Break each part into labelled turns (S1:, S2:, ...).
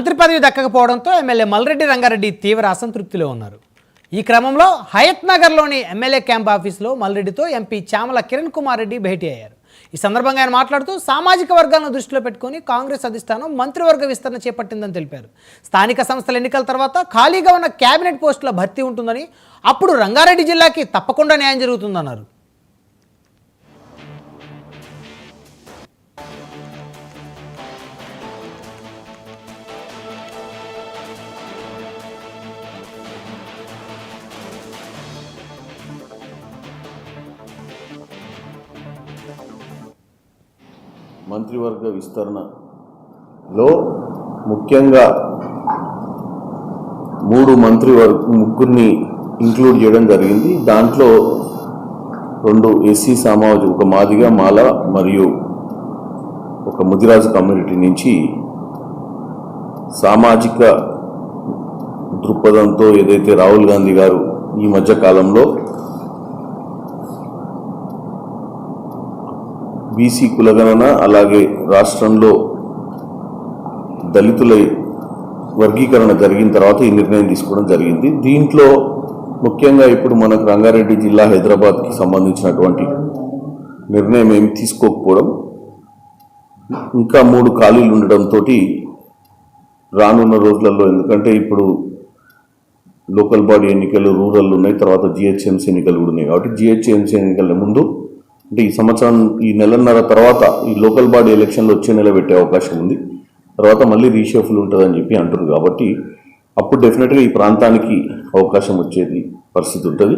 S1: మంత్రి పదవి దక్కకపోవడంతో ఎమ్మెల్యే మల్రెడ్డి రంగారెడ్డి తీవ్ర అసంతృప్తిలో ఉన్నారు. ఈ క్రమంలో హయత్ నగర్లోని ఎమ్మెల్యే క్యాంప్ ఆఫీసులో మల్రెడ్డితో ఎంపీ చామల కిరణ్ కుమార్ రెడ్డి భేటీ అయ్యారు. ఈ సందర్భంగా ఆయన మాట్లాడుతూ సామాజిక వర్గాలను దృష్టిలో పెట్టుకుని కాంగ్రెస్ అధిష్టానం మంత్రివర్గ విస్తరణ చేపట్టిందని తెలిపారు. స్థానిక సంస్థల ఎన్నికల తర్వాత ఖాళీగా ఉన్న కేబినెట్ పోస్టుల భర్తీ ఉంటుందని, అప్పుడు రంగారెడ్డి జిల్లాకి తప్పకుండా న్యాయం జరుగుతుందన్నారు.
S2: మంత్రివర్గ విస్తరణలో ముఖ్యంగా ముగ్గురిని ఇంక్లూడ్ చేయడం జరిగింది. దాంట్లో 2 ఎస్సీ సామాజిక, ఒక మాదిగ మాల మరియు ఒక ముదిరాజు కమ్యూనిటీ నుంచి సామాజిక దృక్పథంతో ఏదైతే రాహుల్ గాంధీ గారు ఈ మధ్య కాలంలో బీసీ కులగణన అలాగే రాష్ట్రంలో దళితుల వర్గీకరణ జరిగిన తర్వాత ఈ నిర్ణయం తీసుకోవడం జరిగింది. దీంట్లో ముఖ్యంగా ఇప్పుడు మనకు రంగారెడ్డి జిల్లా హైదరాబాద్కి సంబంధించినటువంటి నిర్ణయం ఏమి తీసుకోకపోవడం, ఇంకా 3 ఖాళీలు ఉండడంతో రానున్న రోజులలో, ఎందుకంటే ఇప్పుడు లోకల్ బాడీ ఎన్నికలు రూరల్ ఉన్నాయి, తర్వాత జిహెచ్ఎంసీ ఎన్నికలు కూడా ఉన్నాయి. కాబట్టి జిహెచ్ఎంసీ ఎన్నికల ముందు అంటే ఈ సంవత్సరం ఈ నెలన్నర తర్వాత ఈ లోకల్ బాడీ ఎలక్షన్లు వచ్చే నెల పెట్టే అవకాశం ఉంది. తర్వాత మళ్ళీ రీషఫుల్ ఉంటుందని చెప్పి అంటున్నారు. కాబట్టి అప్పుడు డెఫినెట్గా ఈ ప్రాంతానికి అవకాశం వచ్చేది పరిస్థితి ఉంటుంది.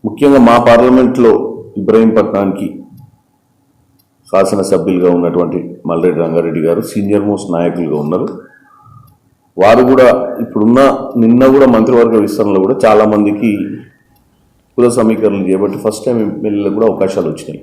S2: ముఖ్యంగా మా పార్లమెంట్లో ఇబ్రహీంపట్నానికి శాసనసభ్యులుగా ఉన్నటువంటి మల్రెడ్డి రంగారెడ్డి గారు సీనియర్ మోస్ట్ నాయకులుగా ఉన్నారు. వారు కూడా నిన్న కూడా మంత్రివర్గ విస్తరణలో కూడా చాలామందికి కుల సమీకరణలు చేయబట్టి ఫస్ట్ టైం ఎమ్మెల్యేలకు కూడా అవకాశాలు వచ్చినాయి.